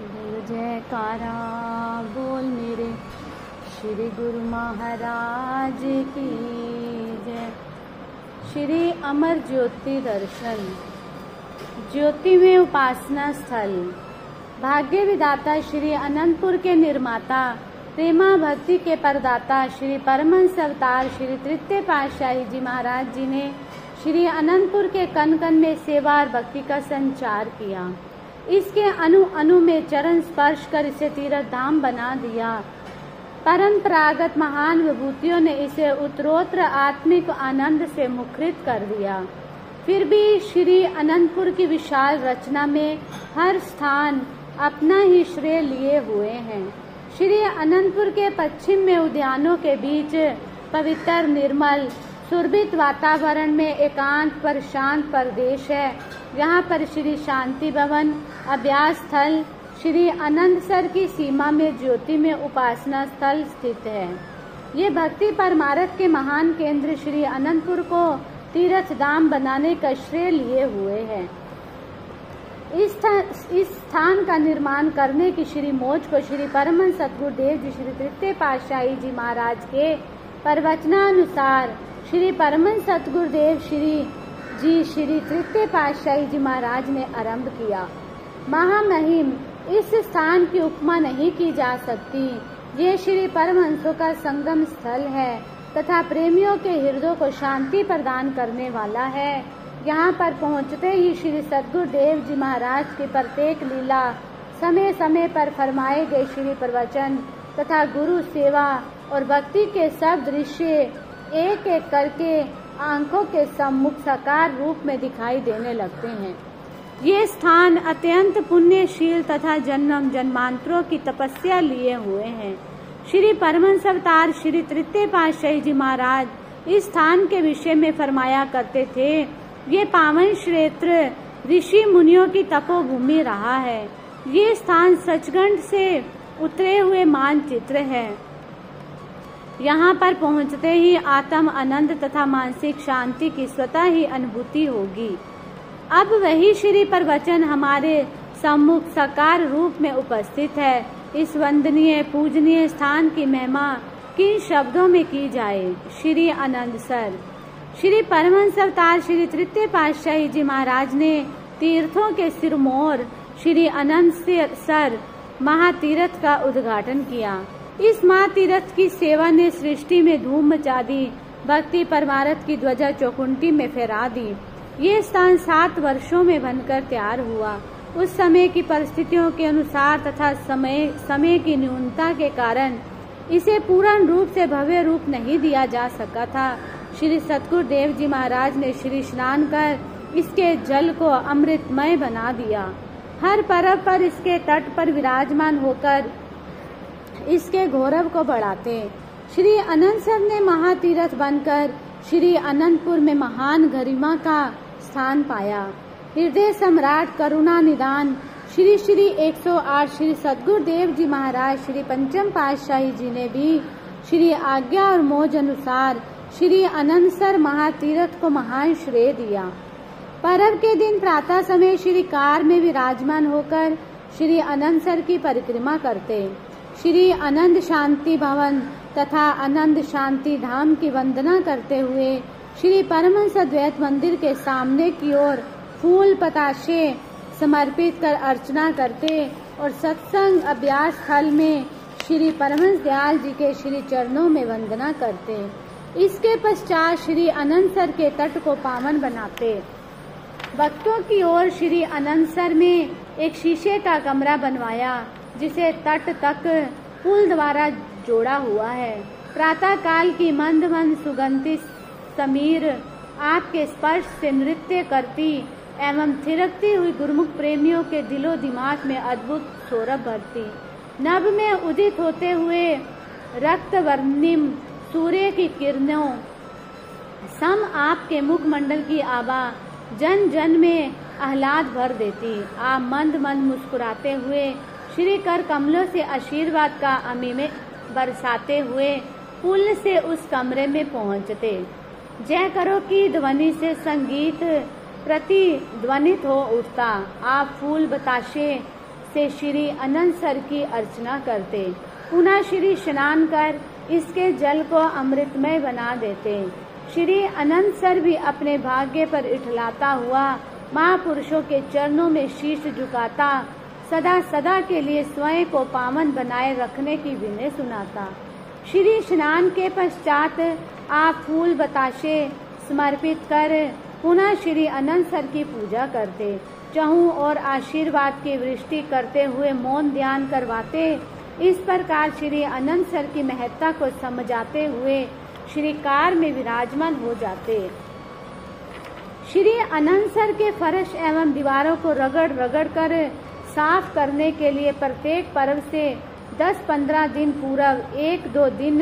जयकारा बोल मेरे श्री गुरु महाराज की जय। श्री अमर ज्योति दर्शन, ज्योति में उपासना स्थल, भाग्य विदाता श्री अनंतपुर के निर्माता, प्रेमा भक्ति के परदाता श्री परमहंस अवतार श्री तृतीय पातशाही जी महाराज जी ने श्री अनंतपुर के कण कण में सेवा और भक्ति का संचार किया। इसके अणु अणु में चरण स्पर्श कर इसे तीर्थ धाम बना दिया। परंपरागत महान विभूतियों ने इसे उत्तरोत्तर आत्मिक आनंद से मुखरित कर दिया। फिर भी श्री अनंतपुर की विशाल रचना में हर स्थान अपना ही श्रेय लिए हुए हैं। श्री अनंतपुर के पश्चिम में उद्यानों के बीच पवित्र निर्मल सुरभित वातावरण में एकांत पर शांत प्रदेश है। यहाँ पर श्री शांति भवन अभ्यास स्थल श्री अनंतसर की सीमा में ज्योति में उपासना स्थल स्थित है। ये भक्ति परमार्थ के महान केंद्र श्री अनंतपुर को तीर्थ धाम बनाने का श्रेय लिए हुए हैं। इस स्थान का निर्माण करने की श्री मौज को श्री परमहंस सतगुरुदेव जी श्री तृतीय पातशाही जी महाराज के प्रवचनानुसार श्री परमहंस सतगुरुदेव श्री तृतीय पातशाही जी महाराज ने आरंभ किया। महामहिम इस स्थान की उपमा नहीं की जा सकती। ये श्री परमहंसों का संगम स्थल है तथा प्रेमियों के हृदयों को शांति प्रदान करने वाला है। यहाँ पर पहुँचते ही श्री सतगुरुदेव जी महाराज की प्रत्येक लीला, समय समय पर फरमाए गए श्री प्रवचन तथा गुरु सेवा और भक्ति के सब दृश्य एक एक करके आंखों के सम्मुख साकार रूप में दिखाई देने लगते हैं। ये स्थान अत्यंत पुण्यशील तथा जन्म जन्मांतरों की तपस्या लिए हुए हैं। श्री परमहंस अवतार श्री तृतीय पातशाही जी महाराज इस स्थान के विषय में फरमाया करते थे, ये पावन क्षेत्र ऋषि मुनियों की तपोभूमि रहा है। ये स्थान सचखंड से उतरे हुए मानचित्र है। यहाँ पर पहुँचते ही आत्म आनंद तथा मानसिक शांति की स्वतः ही अनुभूति होगी। अब वही श्री प्रवचन हमारे सम्मुख साकार रूप में उपस्थित है। इस वंदनीय पूजनीय स्थान की महिमा किन शब्दों में की जाए। श्री अनंतसर श्री परमहंस अवतार श्री तृतीय पातशाही जी महाराज ने तीर्थों के सिरमौर श्री अनंतसर महातीर्थ का उद्घाटन किया। इस महातीर्थ की सेवा ने सृष्टि में धूम मचा दी, भक्ति परमार्थ की ध्वजा चौकुंटी में फहरा दी। ये स्थान 7 वर्षों में बनकर तैयार हुआ। उस समय की परिस्थितियों के अनुसार तथा समय की न्यूनता के कारण इसे पूर्ण रूप से भव्य रूप नहीं दिया जा सका था। श्री सतगुरुदेव जी महाराज ने श्री स्नान कर इसके जल को अमृतमय बना दिया। हर पर्व पर इसके तट पर विराजमान होकर इसके गौरव को बढ़ाते। श्री अनंतसर ने महातीर्थ बनकर श्री अनंतपुर में महान गरिमा का स्थान पाया। हृदय सम्राट करुणा निदान श्री 108 श्री सतगुरुदेव जी महाराज श्री पंचम पातशाही जी ने भी श्री आज्ञा और मौज अनुसार श्री अनंतसर महातीर्थ को महान श्रेय दिया। पर्व के दिन प्रातः समय श्री कार में विराजमान होकर श्री अनंतसर की परिक्रमा करते। श्री अनंत शांति भवन तथा अनंत शांति धाम की वंदना करते हुए श्री परमहंस अद्वैत मंदिर के सामने की ओर फूल पताशे समर्पित कर अर्चना करते और सत्संग अभ्यास स्थल में श्री परमहंस दयाल जी के श्री चरणों में वंदना करते। इसके पश्चात श्री अनंतसर के तट को पावन बनाते। भक्तों की ओर श्री अनंतसर में एक शीशे का कमरा बनवाया जिसे तट तक पुल द्वारा जोड़ा हुआ है। प्रातः काल की मंद मंद सुगंधित समीर आपके स्पर्श से नृत्य करती एवं थिरकती हुई गुरुमुख प्रेमियों के दिलो दिमाग में अद्भुत सौरभ भरती। नभ में उदित होते हुए रक्त वर्णिम सूर्य की किरणों सम आपके मुखमंडल की आभा जन जन में आह्लाद भर देती। आप मंद मंद मुस्कुराते हुए श्री कर कमलों से आशीर्वाद का अमी में बरसाते हुए पुल से उस कमरे में पहुंचते। जय करो की ध्वनि से संगीत प्रतिध्वनित हो उठता। आप फूल बताशे से श्री अनंतसर की अर्चना करते। पुनः श्री स्नान कर इसके जल को अमृतमय बना देते। श्री अनंतसर भी अपने भाग्य पर इठलाता हुआ महापुरुषों के चरणों में शीश झुकाता सदा सदा के लिए स्वयं को पावन बनाए रखने की विनय सुनाता। श्री स्नान के पश्चात आप फूल बताशे समर्पित कर पुनः श्री अनंतसर की पूजा करते। चहु और आशीर्वाद की वृष्टि करते हुए मौन ध्यान करवाते। इस प्रकार श्री अनंतसर की महत्ता को समझाते हुए श्री कार में विराजमान हो जाते। श्री अनंतसर के फर्श एवं दीवारों को रगड़ रगड़ कर साफ करने के लिए प्रत्येक पर्व से 10-15 दिन पूर्व 1-2 दिन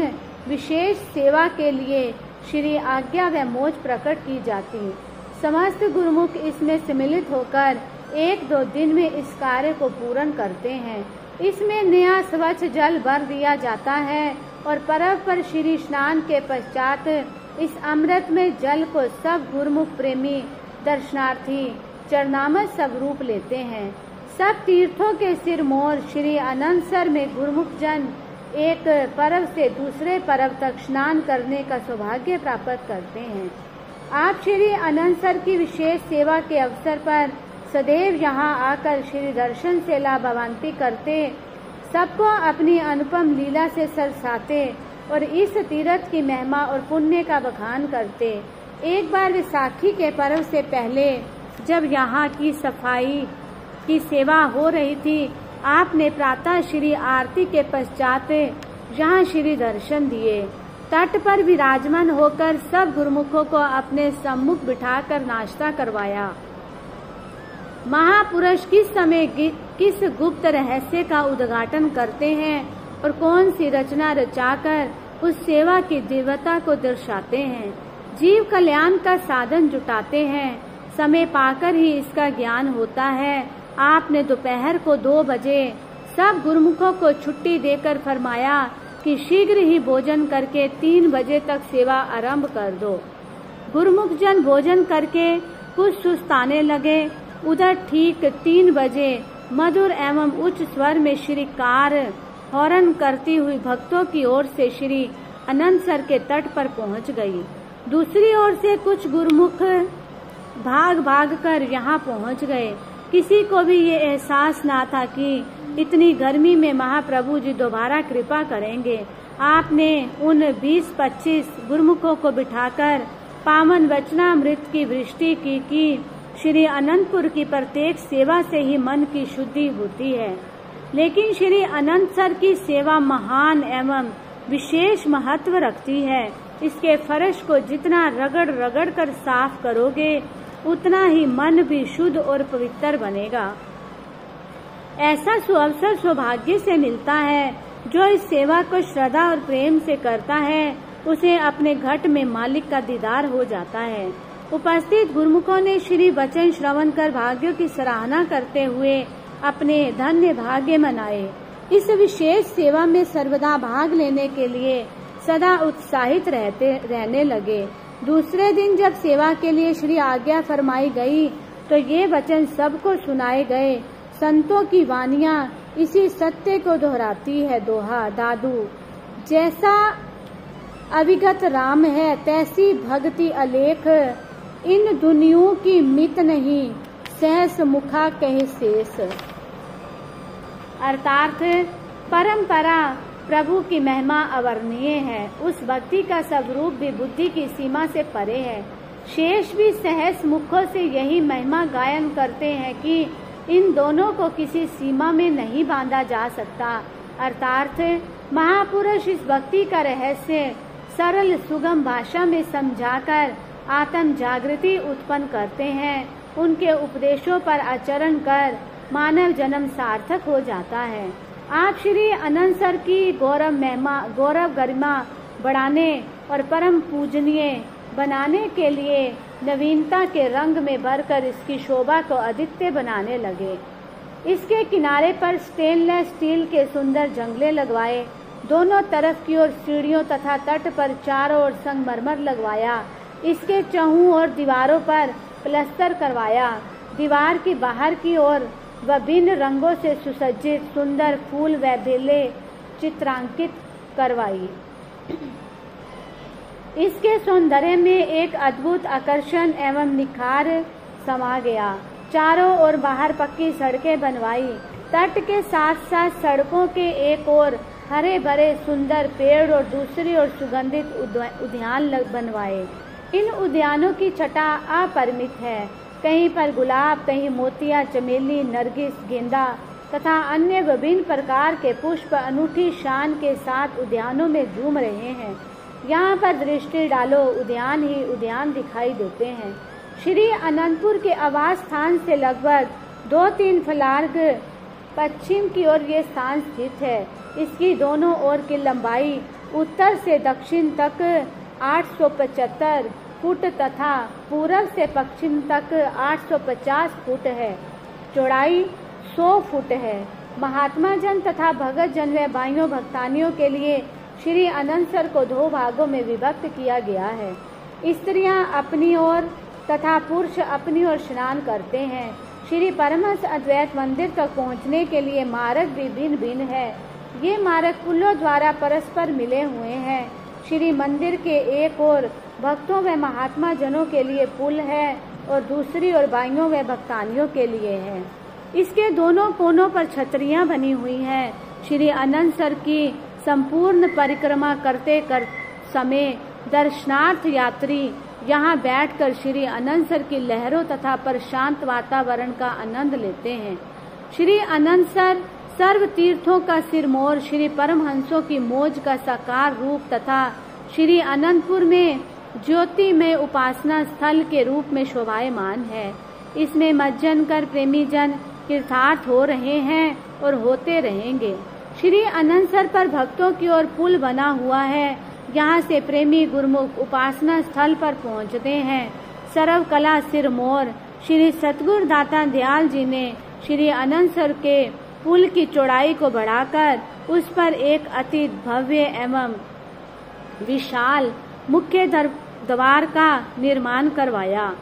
विशेष सेवा के लिए श्री आज्ञा व मौज प्रकट की जाती। समस्त गुरुमुख इसमें सम्मिलित होकर 1-2 दिन में इस कार्य को पूर्ण करते हैं। इसमें नया स्वच्छ जल भर दिया जाता है और पर्व पर श्री स्नान के पश्चात इस अमृत में जल को सब गुरुमुख प्रेमी दर्शनार्थी चरणामृत स्वरूप लेते हैं। सब तीर्थों के सिरमौर श्री अनंतसर में गुरुमुख जन एक पर्व से दूसरे पर्व तक स्नान करने का सौभाग्य प्राप्त करते हैं। आप श्री अनंतसर की विशेष सेवा के अवसर पर सदैव यहाँ आकर श्री दर्शन से लाभान्वित करते, सबको अपनी अनुपम लीला से सरसाते और इस तीर्थ की महिमा और पुण्य का बखान करते। एक बार विसाखी के पर्व से पहले जब यहाँ की सफाई की सेवा हो रही थी, आपने प्रातः श्री आरती के पश्चात यहाँ श्री दर्शन दिए। तट पर विराजमान होकर सब गुरुमुखों को अपने सम्मुख बिठाकर नाश्ता करवाया। महापुरुष किस समय किस गुप्त रहस्य का उद्घाटन करते हैं और कौन सी रचना रचाकर उस सेवा की दिव्यता को दर्शाते हैं। जीव कल्याण का साधन जुटाते हैं, समय पाकर ही इसका ज्ञान होता है। आपने दोपहर को 2 बजे सब गुरुमुखों को छुट्टी देकर फरमाया कि शीघ्र ही भोजन करके 3 बजे तक सेवा आरंभ कर दो। गुरुमुख जन भोजन करके कुछ सुस्ताने लगे। उधर ठीक 3 बजे मधुर एवं उच्च स्वर में श्री कार हॉर्न करती हुई भक्तों की ओर से श्री अनंतसर के तट पर पहुंच गई। दूसरी ओर से कुछ गुरुमुख भाग भाग कर यहाँ पहुंच गए। किसी को भी ये एहसास ना था कि इतनी गर्मी में महाप्रभु जी दोबारा कृपा करेंगे। आपने उन 20-25 गुरुमुखों को बिठाकर पावन वचनामृत की वृष्टि की कि श्री अनंतपुर की प्रत्येक सेवा से ही मन की शुद्धि होती है, लेकिन श्री अनंतसर की सेवा महान एवं विशेष महत्व रखती है। इसके फर्श को जितना रगड़ रगड़ कर साफ करोगे उतना ही मन भी शुद्ध और पवित्र बनेगा। ऐसा सुअवसर सौभाग्य से मिलता है। जो इस सेवा को श्रद्धा और प्रेम से करता है उसे अपने घट में मालिक का दीदार हो जाता है। उपस्थित गुरुमुखों ने श्री वचन श्रवण कर भाग्यों की सराहना करते हुए अपने धन्य भाग्य मनाए। इस विशेष सेवा में सर्वदा भाग लेने के लिए सदा उत्साहित रहने लगे। दूसरे दिन जब सेवा के लिए श्री आज्ञा फरमाई गई तो ये वचन सबको सुनाए गए। संतों की वानियां इसी सत्य को दोहराती है। दोहा दादू जैसा अविगत राम है तैसी भक्ति अलेख, इन दुनियों की मित नहीं सहस मुखा कहे शेष। अर्थात परंपरा प्रभु की महिमा अवर्णनीय है। उस भक्ति का स्वरूप भी बुद्धि की सीमा से परे है। शेष भी सहस मुखों से यही महिमा गायन करते हैं कि इन दोनों को किसी सीमा में नहीं बांधा जा सकता। अर्थात महापुरुष इस भक्ति का रहस्य सरल सुगम भाषा में समझाकर आत्म जागृति उत्पन्न करते हैं। उनके उपदेशों पर आचरण कर मानव जन्म सार्थक हो जाता है। आप श्री अनंतसर की गौरव गरिमा बढ़ाने और परम पूजनीय बनाने के लिए नवीनता के रंग में भरकर इसकी शोभा को अधिकतर बनाने लगे। इसके किनारे पर स्टेनलेस स्टील के सुंदर जंगले लगवाए। दोनों तरफ की ओर सीढ़ियों तथा तट पर चारों ओर संगमरमर लगवाया। इसके चौहों और दीवारों पर प्लास्टर करवाया। दीवार की बाहर की ओर व भिन्न रंगों से सुसज्जित सुंदर फूल व बेलें चित्रांकित करवाई। इसके सौंदर्य में एक अद्भुत आकर्षण एवं निखार समा गया। चारों ओर बाहर पक्की सड़कें बनवाई। तट के साथ साथ सड़कों के एक ओर हरे भरे सुंदर पेड़ और दूसरी ओर सुगंधित उद्यान बनवाए। इन उद्यानों की छटा अपरिमित है। कहीं पर गुलाब, कहीं मोतिया, चमेली, नरगिस, गेंदा तथा अन्य विभिन्न प्रकार के पुष्प अनूठी शान के साथ उद्यानों में झूम रहे हैं। यहाँ पर दृष्टि डालो, उद्यान ही उद्यान दिखाई देते हैं। श्री अनंतपुर के आवास स्थान से लगभग 2-3 फलांग पश्चिम की ओर ये स्थान स्थित है। इसकी दोनों ओर की लंबाई उत्तर से दक्षिण तक 875 फुट तथा पूरब से पश्चिम तक 850 फुट है। चौड़ाई 100 फुट है। महात्मा जन तथा भगत जन व भाइयों भक्तानियों के लिए श्री अनंतसर को 2 भागों में विभक्त किया गया है। स्त्रियां अपनी ओर तथा पुरुष अपनी ओर स्नान करते हैं। श्री परमहंस अद्वैत मंदिर तक पहुंचने के लिए मार्ग भी भिन्न भिन्न है। ये मार्ग पुलों द्वारा परस्पर मिले हुए हैं। श्री मंदिर के एक ओर भक्तों व महात्मा जनों के लिए पुल है और दूसरी ओर भाइयों व भक्तानियों के लिए है। इसके दोनों कोनों पर छतरियां बनी हुई हैं। श्री अनंतसर की संपूर्ण परिक्रमा करते समय दर्शनार्थ यात्री यहाँ बैठकर श्री अनंतसर की लहरों तथा प्रशांत वातावरण का आनंद लेते हैं। श्री अनंतसर सर्व तीर्थों का सिरमौर, श्री परमहंसों की मौज का साकार रूप तथा श्री अनंतपुर में ज्योति में उपासना स्थल के रूप में शोभायमान है। इसमें मज्जन कर प्रेमी जन कृतार्थ हो रहे हैं और होते रहेंगे। श्री अनंतसर पर भक्तों की ओर पुल बना हुआ है। यहाँ से प्रेमी गुरुमुख उपासना स्थल पर पहुँचते हैं। सर्वकला सिरमौर श्री सतगुरु दाता दयाल जी ने श्री अनंतसर के पुल की चौड़ाई को बढ़ाकर उस पर एक अति भव्य एवं विशाल मुख्य द्वार का निर्माण करवाया।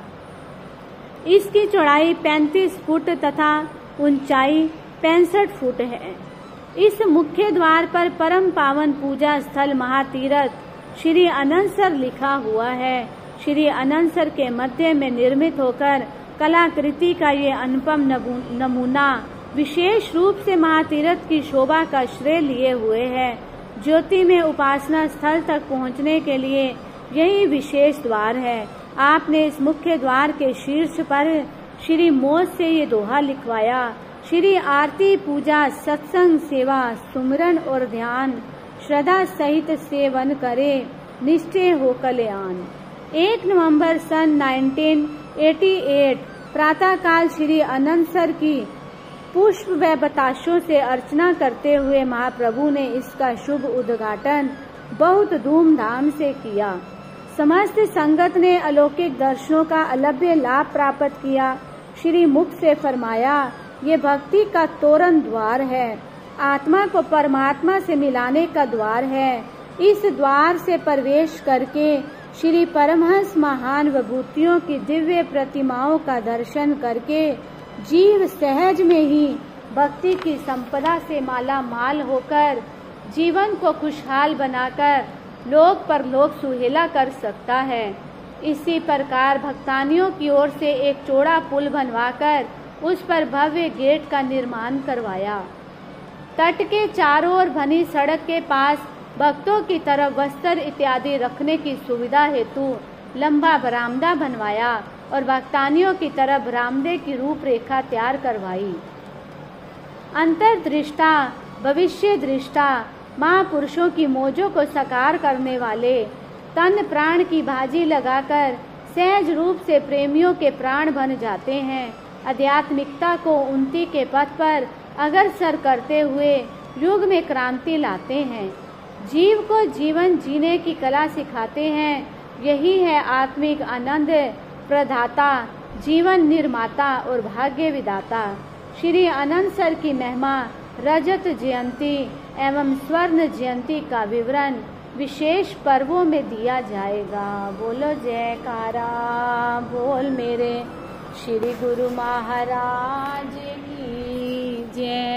इसकी चौड़ाई 35 फुट तथा ऊंचाई 65 फुट है। इस मुख्य द्वार पर परम पावन पूजा स्थल महातीरथ श्री अनंतसर लिखा हुआ है। श्री अनंतसर के मध्य में निर्मित होकर कलाकृति का ये अनुपम नमूना विशेष रूप से महातीरथ की शोभा का श्रेय लिए हुए है। ज्योति में उपासना स्थल तक पहुंचने के लिए यही विशेष द्वार है। आपने इस मुख्य द्वार के शीर्ष पर श्री मौज से ये दोहा लिखवाया। श्री आरती पूजा सत्संग सेवा सुमिरन और ध्यान श्रद्धा सहित सेवन करे, निश्चय हो कल्याण। 1 नवंबर सन 1988 प्रातः काल श्री अनंतसर की पुष्प व बताशों से अर्चना करते हुए महाप्रभु ने इसका शुभ उद्घाटन बहुत धूमधाम से किया। समस्त संगत ने अलौकिक दर्शनों का अलभ्य लाभ प्राप्त किया। श्री मुख से फरमाया, ये भक्ति का तोरण द्वार है, आत्मा को परमात्मा से मिलाने का द्वार है। इस द्वार से प्रवेश करके श्री परमहंस महान विभूतियों की दिव्य प्रतिमाओं का दर्शन करके जीव सहज में ही भक्ति की संपदा से माला माल होकर जीवन को खुशहाल बनाकर लोक परलोक सुहेला कर सकता है। इसी प्रकार भक्तानियों की ओर से एक चौड़ा पुल बनवाकर उस पर भव्य गेट का निर्माण करवाया। तट के चारों ओर बनी सड़क के पास भक्तों की तरफ वस्त्र इत्यादि रखने की सुविधा हेतु लंबा बरामदा बनवाया और भक्तानियों की तरफ बरामदे की रूपरेखा तैयार करवाई। अंतर्दृष्टा, भविष्य दृष्टा, महापुरुषों की मौजों को साकार करने वाले तन प्राण की बाजी लगाकर सहज रूप से प्रेमियों के प्राण बन जाते हैं। आध्यात्मिकता को उन्नति के पथ पर अग्रसर करते हुए युग में क्रांति लाते हैं। जीव को जीवन जीने की कला सिखाते हैं। यही है आत्मिक आनंद प्रदाता, जीवन निर्माता और भाग्य विदाता। श्री अनंतसर की महिमा रजत जयंती एवं स्वर्ण जयंती का विवरण विशेष पर्वों में दिया जाएगा। बोलो जयकारा बोल मेरे श्री गुरु महाराज की। जय।